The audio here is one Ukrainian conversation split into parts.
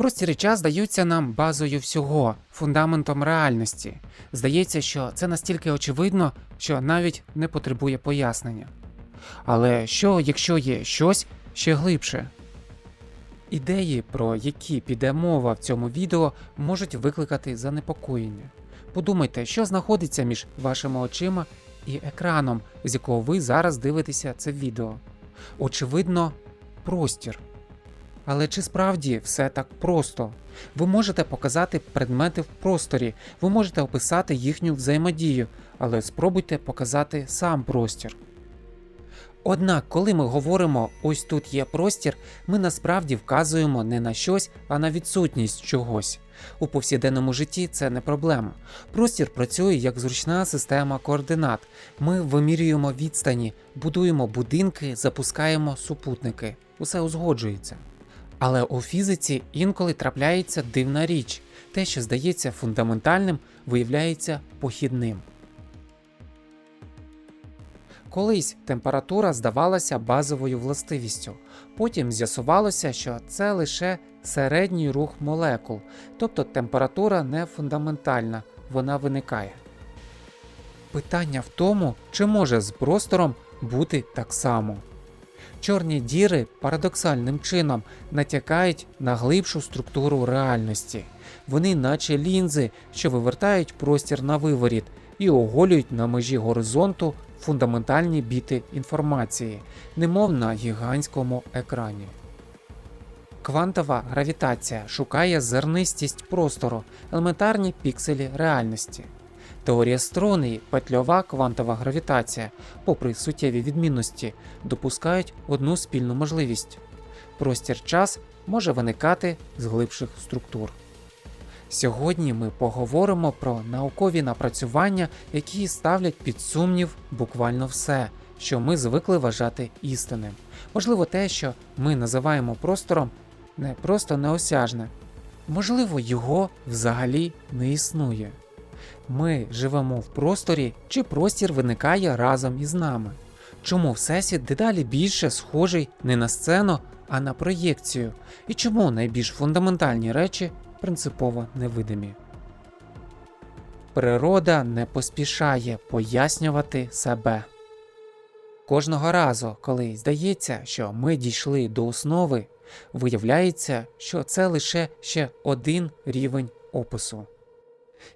Простір і час здаються нам базою всього, фундаментом реальності. Здається, що це настільки очевидно, що навіть не потребує пояснення. Але що, якщо є щось ще глибше? Ідеї, про які піде мова в цьому відео, можуть викликати занепокоєння. Подумайте, що знаходиться між вашими очима і екраном, з якого ви зараз дивитеся це відео. Очевидно, простір. Але чи справді все так просто? Ви можете показати предмети в просторі, ви можете описати їхню взаємодію, але спробуйте показати сам простір. Однак, коли ми говоримо «ось тут є простір», ми насправді вказуємо не на щось, а на відсутність чогось. У повсякденному житті це не проблема. Простір працює як зручна система координат. Ми вимірюємо відстані, будуємо будинки, запускаємо супутники. Усе узгоджується. Але у фізиці інколи трапляється дивна річ. Те, що здається фундаментальним, виявляється похідним. Колись температура здавалася базовою властивістю. Потім з'ясувалося, що це лише середній рух молекул, тобто температура не фундаментальна, вона виникає. Питання в тому, чи може з простором бути так само. Чорні діри парадоксальним чином натякають на глибшу структуру реальності. Вони наче лінзи, що вивертають простір на виворіт і оголюють на межі горизонту фундаментальні біти інформації, немов на гігантському екрані. Квантова гравітація шукає зернистість простору, елементарні пікселі реальності. Теорія струн і петльова квантова гравітація, попри суттєві відмінності, допускають одну спільну можливість – простір-час може виникати з глибших структур. Сьогодні ми поговоримо про наукові напрацювання, які ставлять під сумнів буквально все, що ми звикли вважати істинним. Можливо, те, що ми називаємо простором, не просто неосяжне. Можливо, його взагалі не існує. Ми живемо в просторі, чи простір виникає разом із нами? Чому Всесвіт дедалі більше схожий не на сцену, а на проєкцію? І чому найбільш фундаментальні речі принципово невидимі? Природа не поспішає пояснювати себе. Кожного разу, коли здається, що ми дійшли до основи, виявляється, що це лише ще один рівень опису.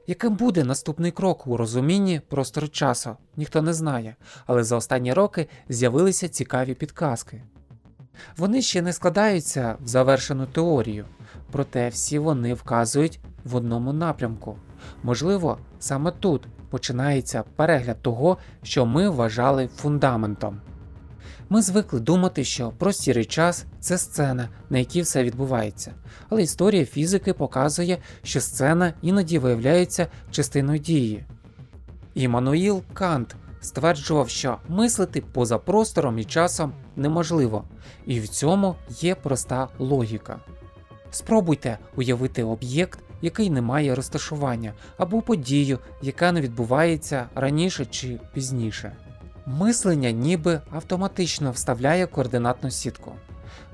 Яким буде наступний крок у розумінні простору часу, ніхто не знає, але за останні роки з'явилися цікаві підказки. Вони ще не складаються в завершену теорію, проте всі вони вказують в одному напрямку. Можливо, саме тут починається перегляд того, що ми вважали фундаментом. Ми звикли думати, що простір і час – це сцена, на якій все відбувається. Але історія фізики показує, що сцена іноді виявляється частиною дії. Іммануїл Кант стверджував, що мислити поза простором і часом неможливо, і в цьому є проста логіка. Спробуйте уявити об'єкт, який не має розташування, або подію, яка не відбувається раніше чи пізніше. Мислення ніби автоматично вставляє координатну сітку.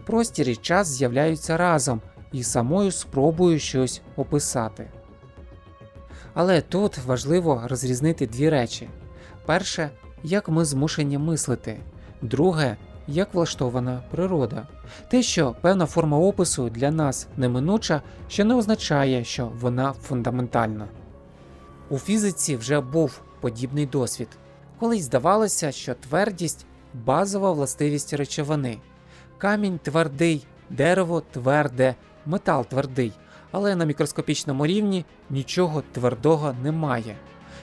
Простір і час з'являються разом і самою спробою щось описати. Але тут важливо розрізнити дві речі. Перше – як ми змушені мислити. Друге – як влаштована природа. Те, що певна форма опису для нас неминуча, ще не означає, що вона фундаментальна. У фізиці вже був подібний досвід. Колись здавалося, що твердість – базова властивість речовини. Камінь твердий, дерево тверде, метал твердий, але на мікроскопічному рівні нічого твердого немає.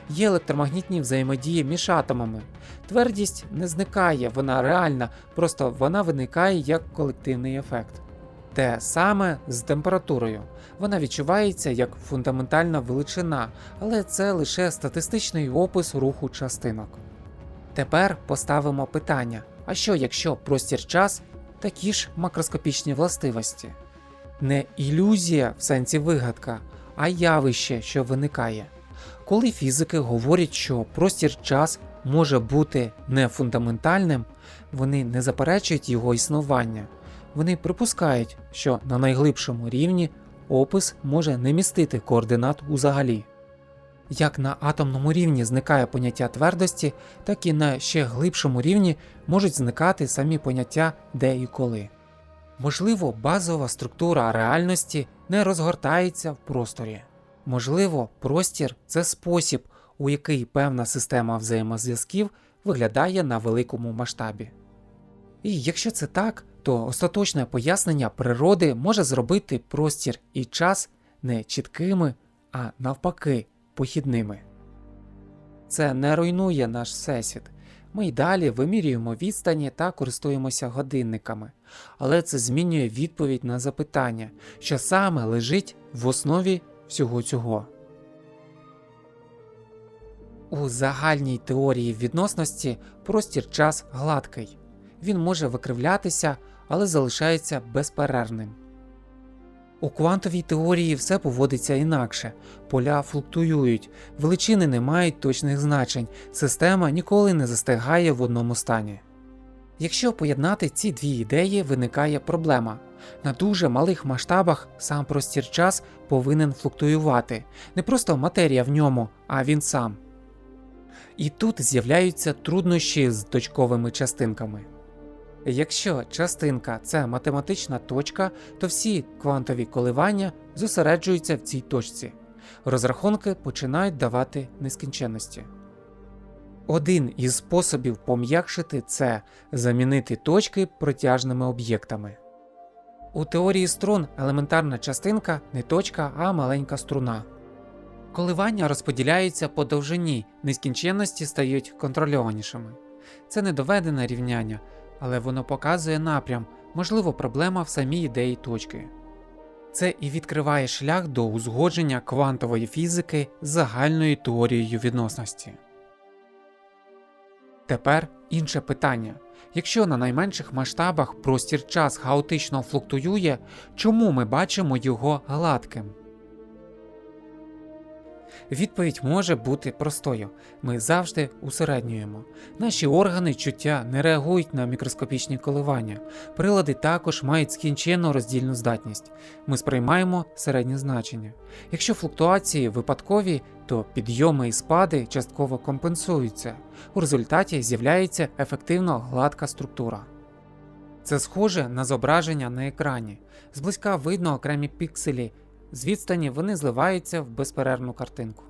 Є електромагнітні взаємодії між атомами. Твердість не зникає, вона реальна, просто вона виникає як колективний ефект. Те саме з температурою. Вона відчувається як фундаментальна величина, але це лише статистичний опис руху частинок. Тепер поставимо питання, а що якщо простір-час – такі ж макроскопічні властивості? Не ілюзія в сенсі вигадка, а явище, що виникає. Коли фізики говорять, що простір-час може бути не фундаментальним, вони не заперечують його існування. Вони припускають, що на найглибшому рівні опис може не містити координат узагалі. Як на атомному рівні зникає поняття твердості, так і на ще глибшому рівні можуть зникати самі поняття де і коли. Можливо, базова структура реальності не розгортається в просторі. Можливо, простір – це спосіб, у який певна система взаємозв'язків виглядає на великому масштабі. І якщо це так, то остаточне пояснення природи може зробити простір і час не чіткими, а навпаки, похідними. Це не руйнує наш всесвіт. Ми й далі вимірюємо відстані та користуємося годинниками. Але це змінює відповідь на запитання, що саме лежить в основі всього цього. У загальній теорії відносності простір-час гладкий. Він може викривлятися, але залишається безперервним. У квантовій теорії все поводиться інакше. Поля флуктуюють, величини не мають точних значень, система ніколи не застигає в одному стані. Якщо поєднати ці дві ідеї, виникає проблема. На дуже малих масштабах сам простір-час повинен флуктуювати. Не просто матерія в ньому, а він сам. І тут з'являються труднощі з точковими частинками. Якщо частинка – це математична точка, то всі квантові коливання зосереджуються в цій точці. Розрахунки починають давати нескінченності. Один із способів пом'якшити це – замінити точки протяжними об'єктами. У теорії струн елементарна частинка – не точка, а маленька струна. Коливання розподіляються по довжині, нескінченності стають контрольованішими. Це не доведене рівняння, але воно показує напрям, можливо, проблема в самій ідеї точки. Це і відкриває шлях до узгодження квантової фізики з загальною теорією відносності. Тепер інше питання. Якщо на найменших масштабах простір-час хаотично флуктуює, чому ми бачимо його гладким? Відповідь може бути простою. Ми завжди усереднюємо. Наші органи чуття не реагують на мікроскопічні коливання. Прилади також мають скінченну роздільну здатність. Ми сприймаємо середнє значення. Якщо флуктуації випадкові, то підйоми і спади частково компенсуються. У результаті з'являється ефективно гладка структура. Це схоже на зображення на екрані. Зблизька видно окремі пікселі, з відстані вони зливаються в безперервну картинку.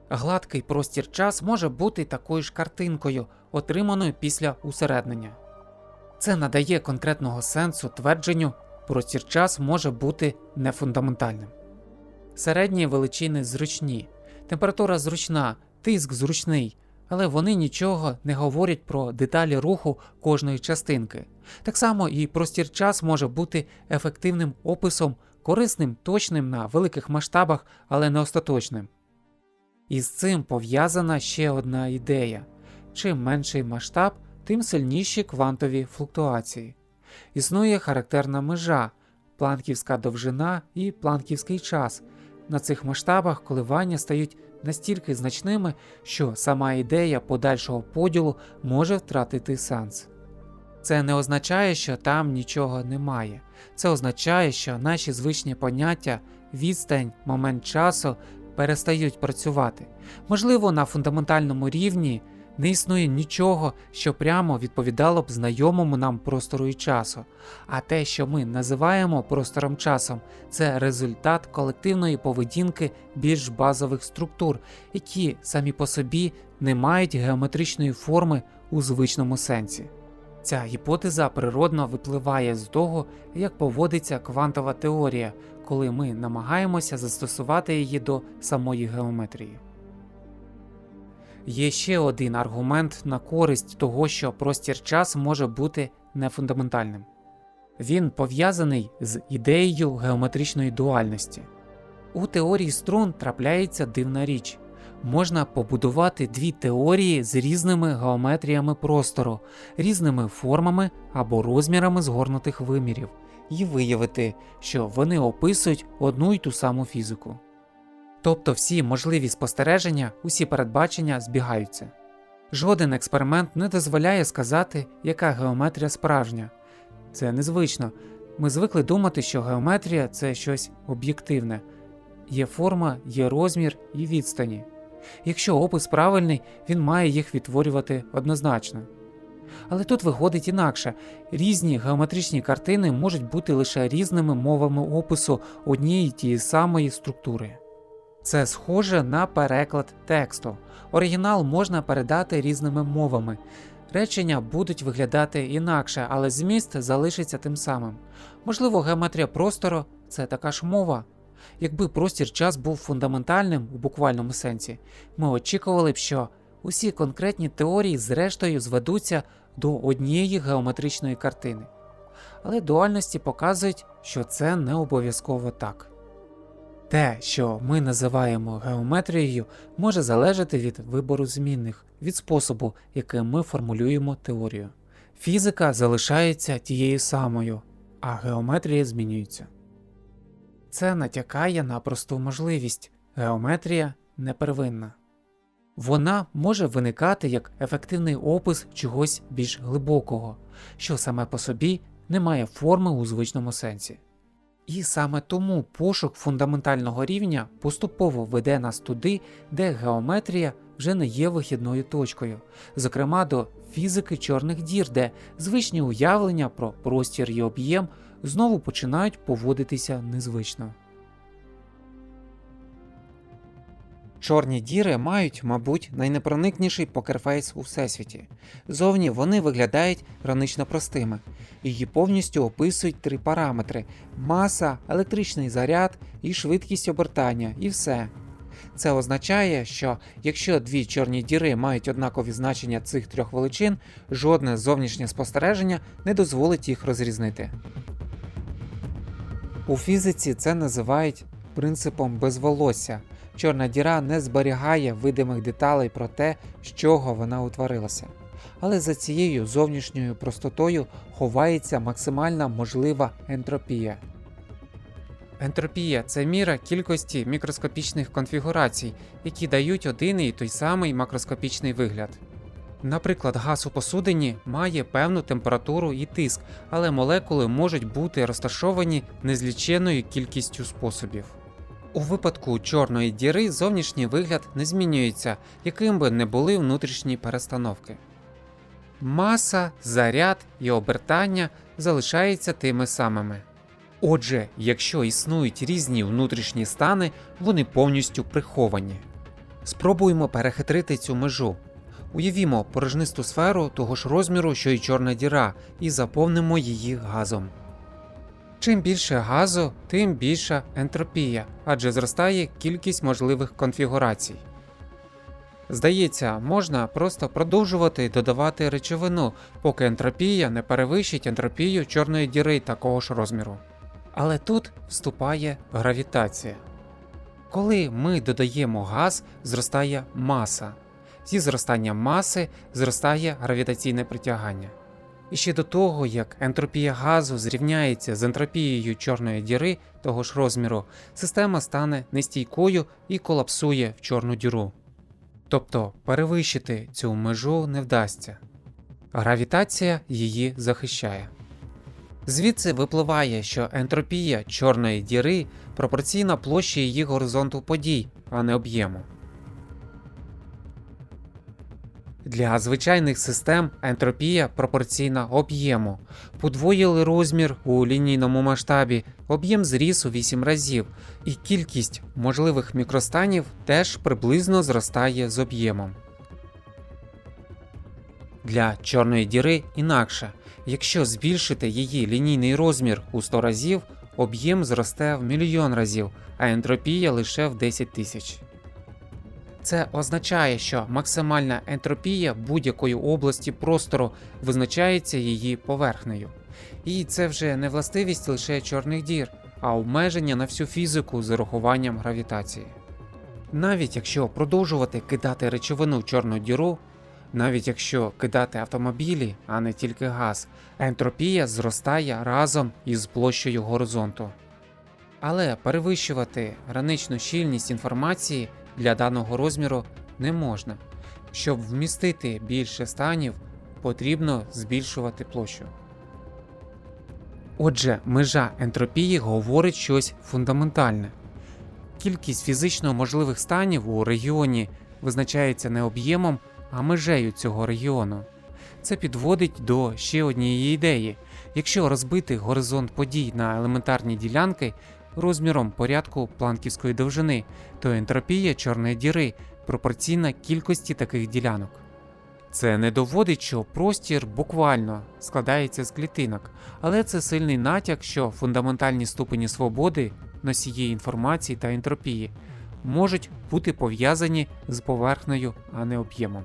Гладкий простір-час може бути такою ж картинкою, отриманою після усереднення. Це надає конкретного сенсу твердженню «простір-час може бути нефундаментальним». Середні величини зручні, температура зручна, тиск зручний, але вони нічого не говорять про деталі руху кожної частинки. Так само і простір-час може бути ефективним описом, корисним, точним на великих масштабах, але не остаточним. І з цим пов'язана ще одна ідея. Чим менший масштаб, тим сильніші квантові флуктуації. Існує характерна межа – планківська довжина і планківський час. На цих масштабах коливання стають настільки значними, що сама ідея подальшого поділу може втратити сенс. Це не означає, що там нічого немає. Це означає, що наші звичні поняття – відстань, момент часу – перестають працювати. Можливо, на фундаментальному рівні не існує нічого, що прямо відповідало б знайомому нам простору і часу. А те, що ми називаємо простором-часом – це результат колективної поведінки більш базових структур, які самі по собі не мають геометричної форми у звичному сенсі. Ця гіпотеза природно випливає з того, як поводиться квантова теорія, коли ми намагаємося застосувати її до самої геометрії. Є ще один аргумент на користь того, що простір-час може бути нефундаментальним. Він пов'язаний з ідеєю геометричної дуальності. У теорії струн трапляється дивна річ. Можна побудувати дві теорії з різними геометріями простору, різними формами або розмірами згорнутих вимірів, і виявити, що вони описують одну й ту саму фізику. Тобто всі можливі спостереження, усі передбачення збігаються. Жоден експеримент не дозволяє сказати, яка геометрія справжня. Це незвично. Ми звикли думати, що геометрія – це щось об'єктивне. Є форма, є розмір і відстані. Якщо опис правильний, він має їх відтворювати однозначно. Але тут виходить інакше. Різні геометричні картини можуть бути лише різними мовами опису однієї тієї самої структури. Це схоже на переклад тексту. Оригінал можна передати різними мовами. Речення будуть виглядати інакше, але зміст залишиться тим самим. Можливо, геометрія простору – це така ж мова. Якби простір-час був фундаментальним у буквальному сенсі, ми очікували б, що усі конкретні теорії зрештою зведуться до однієї геометричної картини. Але дуальності показують, що це не обов'язково так. Те, що ми називаємо геометрією, може залежати від вибору змінних, від способу, яким ми формулюємо теорію. Фізика залишається тією самою, а геометрія змінюється. Це натякає на просту можливість – геометрія не первинна. Вона може виникати як ефективний опис чогось більш глибокого, що саме по собі не має форми у звичному сенсі. І саме тому пошук фундаментального рівня поступово веде нас туди, де геометрія вже не є вихідною точкою, зокрема до фізики чорних дір, де звичні уявлення про простір і об'єм знову починають поводитися незвично. Чорні діри мають, мабуть, найнепроникніший покерфейс у Всесвіті. Зовні вони виглядають гранично простими. Її повністю описують три параметри – маса, електричний заряд і швидкість обертання, і все. Це означає, що якщо дві чорні діри мають однакові значення цих трьох величин, жодне зовнішнє спостереження не дозволить їх розрізнити. У фізиці це називають принципом безволосся. Чорна діра не зберігає видимих деталей про те, з чого вона утворилася. Але за цією зовнішньою простотою ховається максимальна можлива ентропія. Ентропія – це міра кількості мікроскопічних конфігурацій, які дають один і той самий макроскопічний вигляд. Наприклад, газ у посудині має певну температуру і тиск, але молекули можуть бути розташовані незліченною кількістю способів. У випадку чорної діри зовнішній вигляд не змінюється, яким би не були внутрішні перестановки. Маса, заряд і обертання залишаються тими самими. Отже, якщо існують різні внутрішні стани, вони повністю приховані. Спробуємо перехитрити цю межу. Уявімо порожнисту сферу того ж розміру, що й чорна діра, і заповнимо її газом. Чим більше газу, тим більша ентропія, адже зростає кількість можливих конфігурацій. Здається, можна просто продовжувати додавати речовину, поки ентропія не перевищить ентропію чорної діри такого ж розміру. Але тут вступає гравітація. Коли ми додаємо газ, зростає маса. Зі зростанням маси зростає гравітаційне притягання. І ще до того, як ентропія газу зрівняється з ентропією чорної діри того ж розміру, система стане нестійкою і колапсує в чорну діру. Тобто перевищити цю межу не вдасться. Гравітація її захищає. Звідси випливає, що ентропія чорної діри пропорційна площі її горизонту подій, а не об'єму. Для звичайних систем ентропія пропорційна об'єму. Подвоїли розмір у лінійному масштабі, об'єм зріс у 8 разів, і кількість можливих мікростанів теж приблизно зростає з об'ємом. Для чорної діри інакше. Якщо збільшити її лінійний розмір у 100 разів, об'єм зросте в мільйон разів, а ентропія лише в 10 тисяч. Це означає, що максимальна ентропія будь-якої області простору визначається її поверхнею. І це вже не властивість лише чорних дір, а обмеження на всю фізику з урахуванням гравітації. Навіть якщо продовжувати кидати речовину в чорну діру, навіть якщо кидати автомобілі, а не тільки газ, ентропія зростає разом із площею горизонту. Але перевищувати граничну щільність інформації для даного розміру не можна. Щоб вмістити більше станів, потрібно збільшувати площу. Отже, межа ентропії говорить щось фундаментальне. Кількість фізично можливих станів у регіоні визначається не об'ємом, а межею цього регіону. Це підводить до ще однієї ідеї. Якщо розбити горизонт подій на елементарні ділянки розміром порядку планківської довжини, то ентропія чорної діри пропорційна кількості таких ділянок. Це не доводить, що простір буквально складається з клітинок, але це сильний натяк, що фундаментальні ступені свободи, носії інформації та ентропії можуть бути пов'язані з поверхнею, а не об'ємом.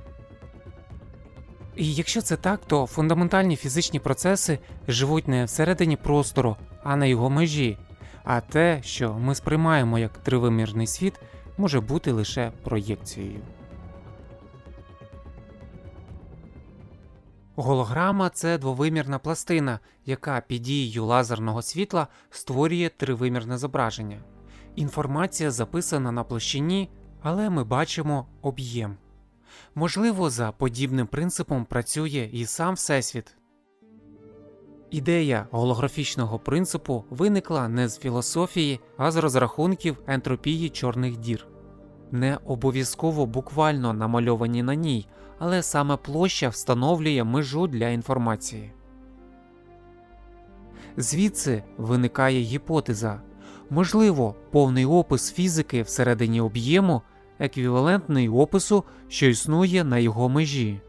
І якщо це так, то фундаментальні фізичні процеси живуть не всередині простору, а на його межі, а те, що ми сприймаємо як тривимірний світ, може бути лише проєкцією. Голограма – це двовимірна пластина, яка під дією лазерного світла створює тривимірне зображення. Інформація записана на площині, але ми бачимо об'єм. Можливо, за подібним принципом працює і сам Всесвіт. Ідея голографічного принципу виникла не з філософії, а з розрахунків ентропії чорних дір. Не обов'язково буквально намальовані на ній, але саме площа встановлює межу для інформації. Звідси виникає гіпотеза. Можливо, повний опис фізики всередині об'єму еквівалентний опису, що існує на його межі.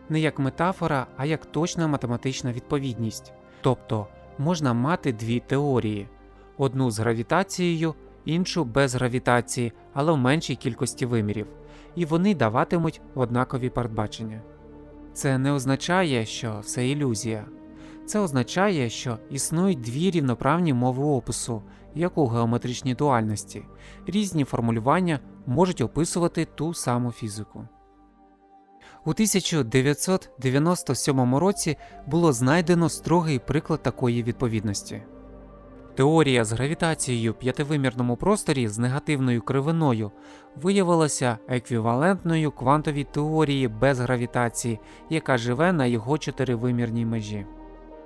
Не як метафора, а як точна математична відповідність. Тобто, можна мати дві теорії. Одну з гравітацією, іншу без гравітації, але в меншій кількості вимірів. І вони даватимуть однакові передбачення. Це не означає, що все ілюзія. Це означає, що існують дві рівноправні мови опису, як у геометричній дуальності. Різні формулювання можуть описувати ту саму фізику. У 1997 році було знайдено строгий приклад такої відповідності. Теорія з гравітацією в п'ятивимірному просторі з негативною кривиною виявилася еквівалентною квантовій теорії без гравітації, яка живе на його чотиривимірній межі.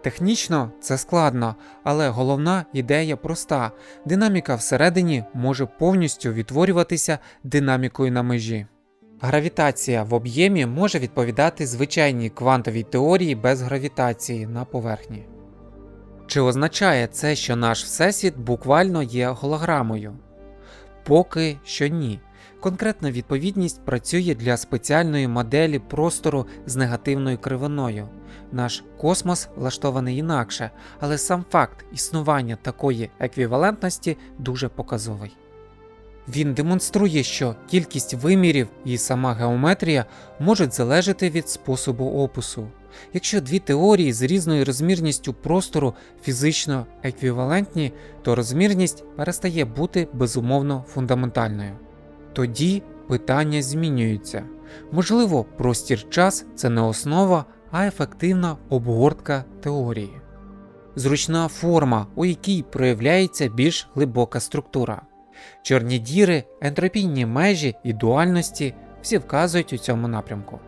Технічно це складно, але головна ідея проста – динаміка всередині може повністю відтворюватися динамікою на межі. Гравітація в об'ємі може відповідати звичайній квантовій теорії без гравітації на поверхні. Чи означає це, що наш Всесвіт буквально є голограмою? Поки що ні. Конкретна відповідність працює для спеціальної моделі простору з негативною кривиною. Наш космос влаштований інакше, але сам факт існування такої еквівалентності дуже показовий. Він демонструє, що кількість вимірів і сама геометрія можуть залежати від способу опису. Якщо дві теорії з різною розмірністю простору фізично еквівалентні, то розмірність перестає бути безумовно фундаментальною. Тоді питання змінюються. Можливо, простір-час – це не основа, а ефективна обгортка теорії. Зручна форма, у якій проявляється більш глибока структура. Чорні діри, ентропійні межі і дуальності всі вказують у цьому напрямку.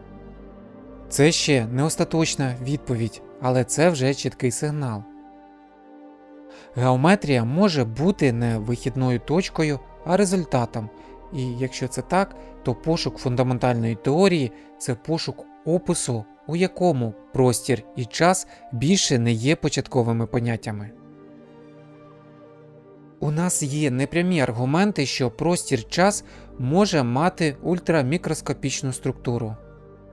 Це ще не остаточна відповідь, але це вже чіткий сигнал. Геометрія може бути не вихідною точкою, а результатом. І якщо це так, то пошук фундаментальної теорії – це пошук опису, у якому простір і час більше не є початковими поняттями. У нас є непрямі аргументи, що простір-час може мати ультрамікроскопічну структуру.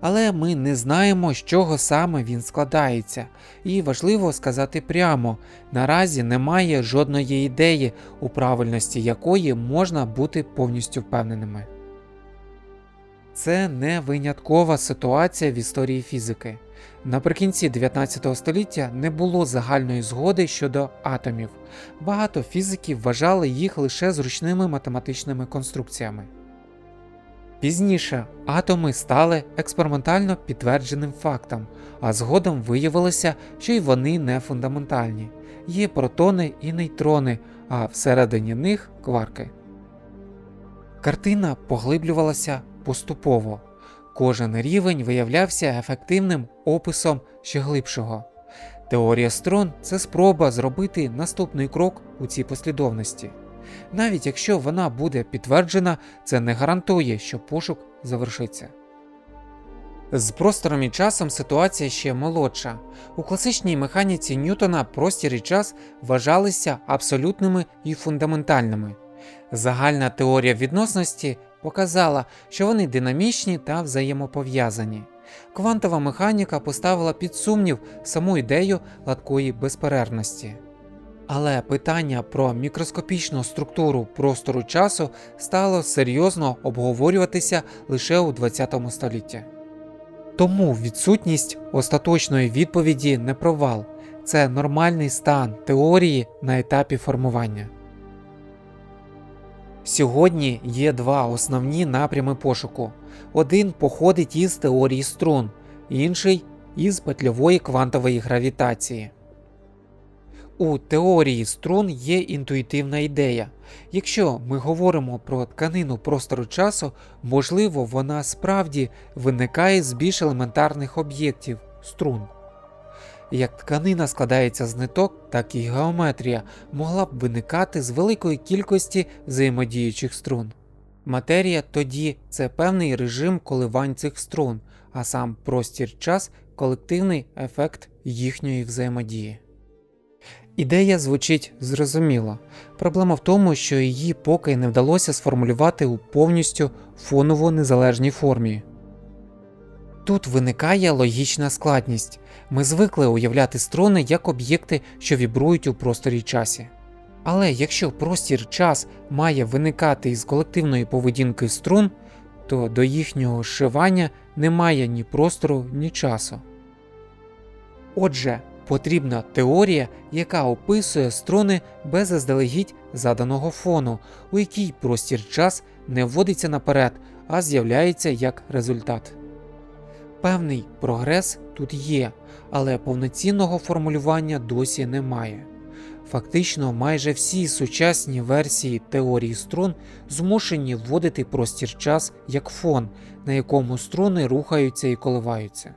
Але ми не знаємо, з чого саме він складається. І важливо сказати прямо, наразі немає жодної ідеї, у правильності якої можна бути повністю впевненими. Це не виняткова ситуація в історії фізики. Наприкінці 19 століття не було загальної згоди щодо атомів. Багато фізиків вважали їх лише зручними математичними конструкціями. Пізніше атоми стали експериментально підтвердженим фактом, а згодом виявилося, що й вони не фундаментальні. Є протони і нейтрони, а всередині них – кварки. Картина поглиблювалася поступово. Кожен рівень виявлявся ефективним описом ще глибшого. Теорія струн – це спроба зробити наступний крок у цій послідовності. Навіть якщо вона буде підтверджена, це не гарантує, що пошук завершиться. З простором і часом ситуація ще молодша. У класичній механіці Ньютона простір і час вважалися абсолютними і фундаментальними. Загальна теорія відносності показала, що вони динамічні та взаємопов'язані. Квантова механіка поставила під сумнів саму ідею гладкої безперервності. Але питання про мікроскопічну структуру простору-часу стало серйозно обговорюватися лише у ХХ столітті. Тому відсутність остаточної відповіді не провал – це нормальний стан теорії на етапі формування. Сьогодні є два основні напрями пошуку. Один походить із теорії струн, інший – із петльової квантової гравітації. У теорії струн є інтуїтивна ідея. Якщо ми говоримо про тканину простору-часу, можливо, вона справді виникає з більш елементарних об'єктів – струн. Як тканина складається з ниток, так і геометрія могла б виникати з великої кількості взаємодіючих струн. Матерія тоді – це певний режим коливань цих струн, а сам простір-час – колективний ефект їхньої взаємодії. Ідея звучить зрозуміло. Проблема в тому, що її поки не вдалося сформулювати у повністю фоново незалежній формі. Тут виникає логічна складність. Ми звикли уявляти струни як об'єкти, що вібрують у просторі й часі. Але якщо простір-час має виникати із колективної поведінки струн, то до їхнього зшивання немає ні простору, ні часу. Отже, потрібна теорія, яка описує струни без заздалегідь заданого фону, у якій простір-час не вводиться наперед, а з'являється як результат. Певний прогрес тут є, але повноцінного формулювання досі немає. Фактично, майже всі сучасні версії теорії струн змушені вводити простір-час як фон, на якому струни рухаються і коливаються.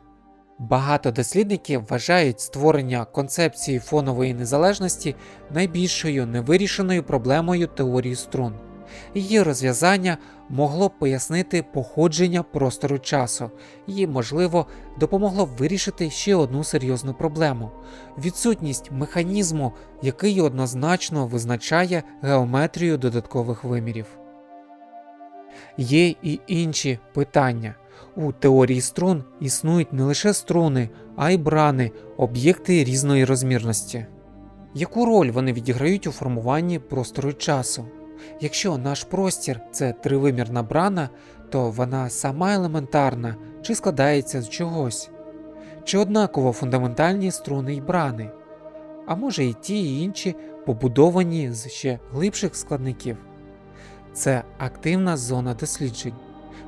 Багато дослідників вважають створення концепції фонової незалежності найбільшою невирішеною проблемою теорії струн. Її розв'язання могло б пояснити походження простору часу і, можливо, допомогло б вирішити ще одну серйозну проблему – відсутність механізму, який однозначно визначає геометрію додаткових вимірів. Є і інші питання. У теорії струн існують не лише струни, а й брани – об'єкти різної розмірності. Яку роль вони відіграють у формуванні простору часу? Якщо наш простір – це тривимірна брана, то вона сама елементарна чи складається з чогось? Чи однаково фундаментальні струни й брани? А може і ті, і інші побудовані з ще глибших складників? Це активна зона досліджень.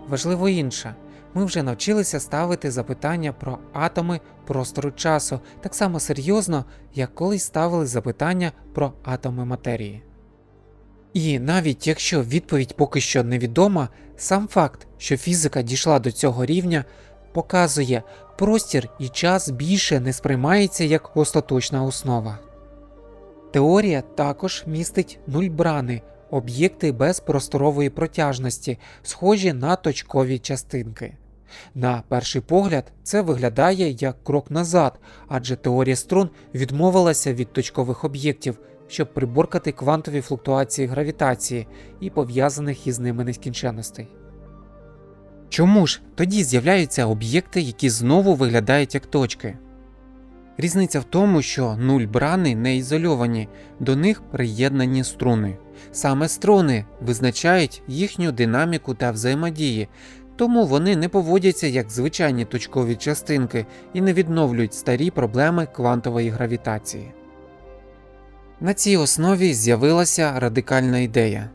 Важливо інше. Ми вже навчилися ставити запитання про атоми простору часу так само серйозно, як колись ставили запитання про атоми матерії. І навіть якщо відповідь поки що невідома, сам факт, що фізика дійшла до цього рівня, показує, простір і час більше не сприймається як остаточна основа. Теорія також містить нульбрани – об'єкти без просторової протяжності, схожі на точкові частинки. На перший погляд, це виглядає як крок назад, адже теорія струн відмовилася від точкових об'єктів, щоб приборкати квантові флуктуації гравітації і пов'язаних із ними нескінченностей. Чому ж тоді з'являються об'єкти, які знову виглядають як точки? Різниця в тому, що нульбрани не ізольовані, до них приєднані струни. Саме струни визначають їхню динаміку та взаємодії, тому вони не поводяться як звичайні точкові частинки і не відновлюють старі проблеми квантової гравітації. На цій основі з'явилася радикальна ідея.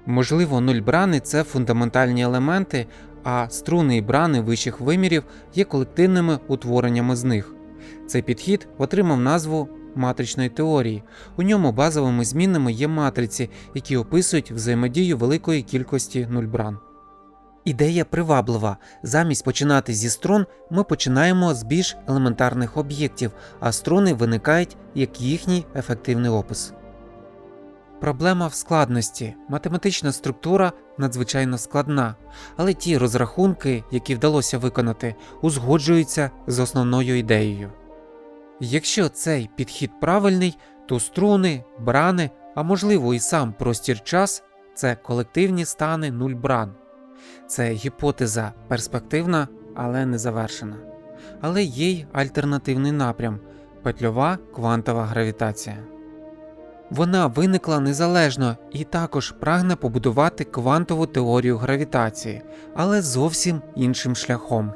Можливо, нульбрани – це фундаментальні елементи, а струни і брани вищих вимірів є колективними утвореннями з них. Цей підхід отримав назву матричної теорії. У ньому базовими змінними є матриці, які описують взаємодію великої кількості нульбран. Ідея приваблива. Замість починати зі струн, ми починаємо з більш елементарних об'єктів, а струни виникають як їхній ефективний опис. Проблема в складності. Математична структура надзвичайно складна, але ті розрахунки, які вдалося виконати, узгоджуються з основною ідеєю. Якщо цей підхід правильний, то струни, брани, а можливо і сам простір-час – це колективні стани нуль-бран. Це гіпотеза перспективна, але не завершена. Але є й альтернативний напрям – петльова квантова гравітація. Вона виникла незалежно і також прагне побудувати квантову теорію гравітації, але зовсім іншим шляхом.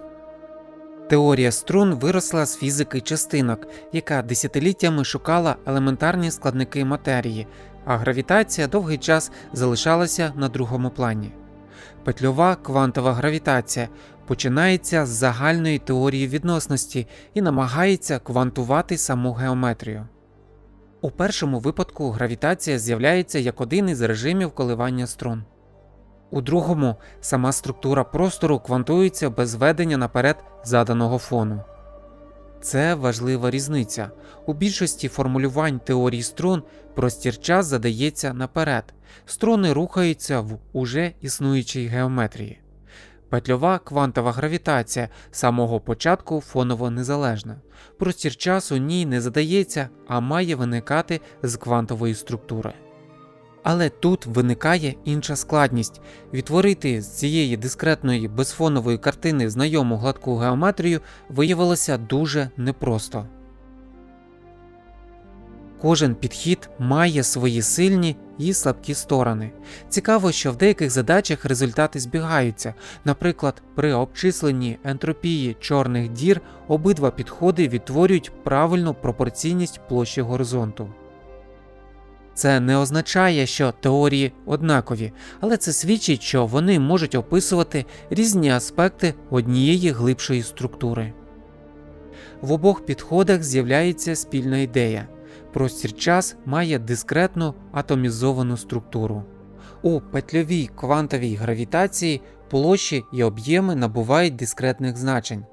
Теорія струн виросла з фізики частинок, яка десятиліттями шукала елементарні складники матерії, а гравітація довгий час залишалася на другому плані. Петльова квантова гравітація починається з загальної теорії відносності і намагається квантувати саму геометрію. У першому випадку гравітація з'являється як один із режимів коливання струн. У другому сама структура простору квантується без введення наперед заданого фону. Це важлива різниця. У більшості формулювань теорії струн простір-час задається наперед. Струни рухаються в уже існуючій геометрії. Петльова квантова гравітація з самого початку фоново незалежна. Простір-час у ній не задається, а має виникати з квантової структури. Але тут виникає інша складність. Відтворити з цієї дискретної безфонової картини знайому гладку геометрію виявилося дуже непросто. Кожен підхід має свої сильні і слабкі сторони. Цікаво, що в деяких задачах результати збігаються. Наприклад, при обчисленні ентропії чорних дір обидва підходи відтворюють правильну пропорційність площі горизонту. Це не означає, що теорії однакові, але це свідчить, що вони можуть описувати різні аспекти однієї глибшої структури. В обох підходах з'являється спільна ідея. Простір-час має дискретну атомізовану структуру. У петльовій квантовій гравітації площі і об'єми набувають дискретних значень.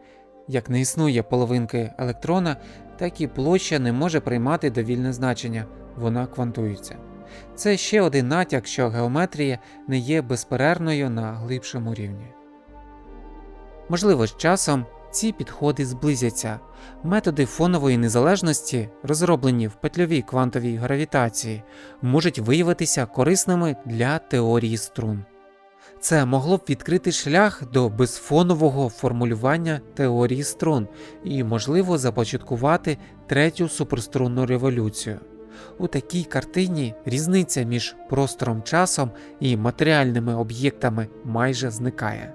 Як не існує половинки електрона, так і площа не може приймати довільне значення, вона квантується. Це ще один натяк, що геометрія не є безперервною на глибшому рівні. Можливо, з часом ці підходи зблизяться. Методи фонової незалежності, розроблені в петльовій квантовій гравітації, можуть виявитися корисними для теорії струн. Це могло б відкрити шлях до безфонового формулювання теорії струн і, можливо, започаткувати третю суперструнну революцію. У такій картині різниця між простором-часом і матеріальними об'єктами майже зникає.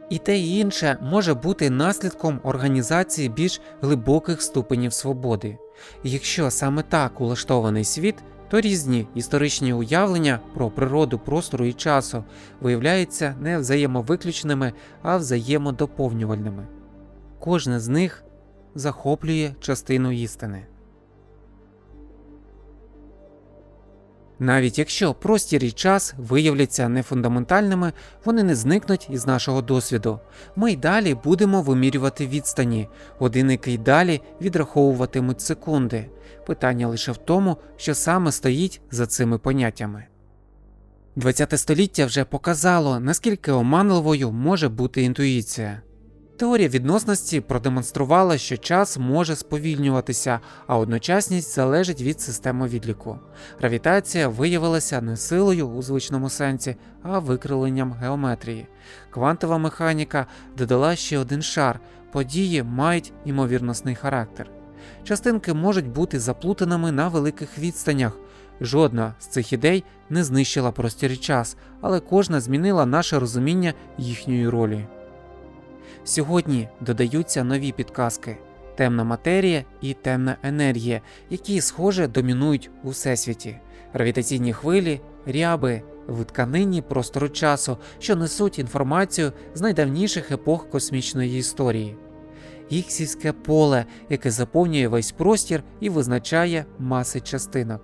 І те і інше може бути наслідком організації більш глибоких ступенів свободи. І якщо саме так улаштований світ, то різні історичні уявлення про природу простору і часу виявляються не взаємовиключними, а взаємодоповнювальними. Кожне з них захоплює частину істини. Навіть якщо простір і час виявляться нефундаментальними, вони не зникнуть із нашого досвіду. Ми й далі будемо вимірювати відстані, годинники й далі відраховуватимуть секунди. Питання лише в тому, що саме стоїть за цими поняттями. ХХ століття вже показало, наскільки оманливою може бути інтуїція. Теорія відносності продемонструвала, що час може сповільнюватися, а одночасність залежить від системи відліку. Гравітація виявилася не силою у звичному сенсі, а викривленням геометрії. Квантова механіка додала ще один шар – події мають імовірностний характер. Частинки можуть бути заплутаними на великих відстанях. Жодна з цих ідей не знищила простір і час, але кожна змінила наше розуміння їхньої ролі. Сьогодні додаються нові підказки – темна матерія і темна енергія, які, схоже, домінують у Всесвіті. Гравітаційні хвилі, ряби в тканині простору-часу, що несуть інформацію з найдавніших епох космічної історії. Іксівське поле, яке заповнює весь простір і визначає маси частинок.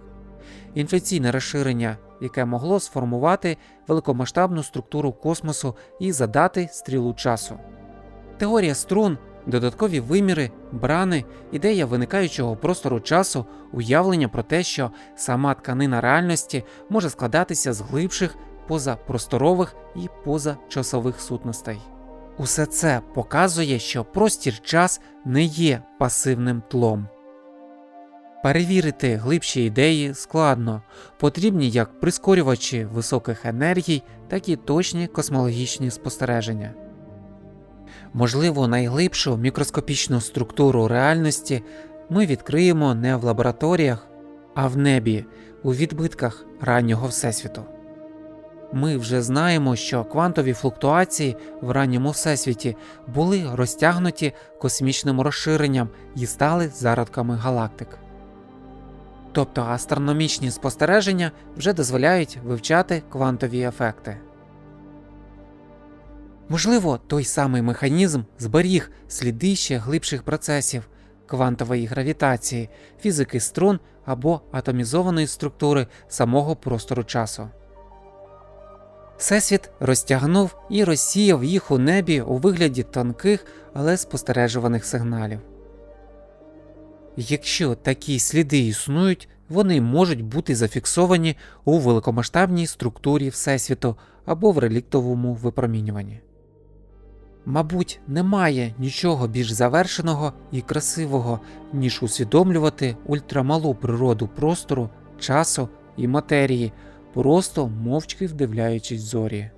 інфляційне розширення, яке могло сформувати великомасштабну структуру космосу і задати стрілу часу. Теорія струн, додаткові виміри, брани, ідея виникаючого простору часу, уявлення про те, що сама тканина реальності може складатися з глибших, позапросторових і позачасових сутностей. Усе це показує, що простір-час не є пасивним тлом. Перевірити глибші ідеї складно, потрібні як прискорювачі високих енергій, так і точні космологічні спостереження. Можливо, найглибшу мікроскопічну структуру реальності ми відкриємо не в лабораторіях, а в небі, у відбитках раннього Всесвіту. Ми вже знаємо, що квантові флуктуації в ранньому Всесвіті були розтягнуті космічним розширенням і стали зародками галактик. Тобто астрономічні спостереження вже дозволяють вивчати квантові ефекти. Можливо, той самий механізм зберіг сліди ще глибших процесів – квантової гравітації, фізики струн або атомізованої структури самого простору часу. Всесвіт розтягнув і розсіяв їх у небі у вигляді тонких, але спостережуваних сигналів. Якщо такі сліди існують, вони можуть бути зафіксовані у великомасштабній структурі Всесвіту або в реліктовому випромінюванні. Мабуть, немає нічого більш завершеного і красивого, ніж усвідомлювати ультрамалу природу простору, часу і матерії, просто мовчки вдивляючись в зорі.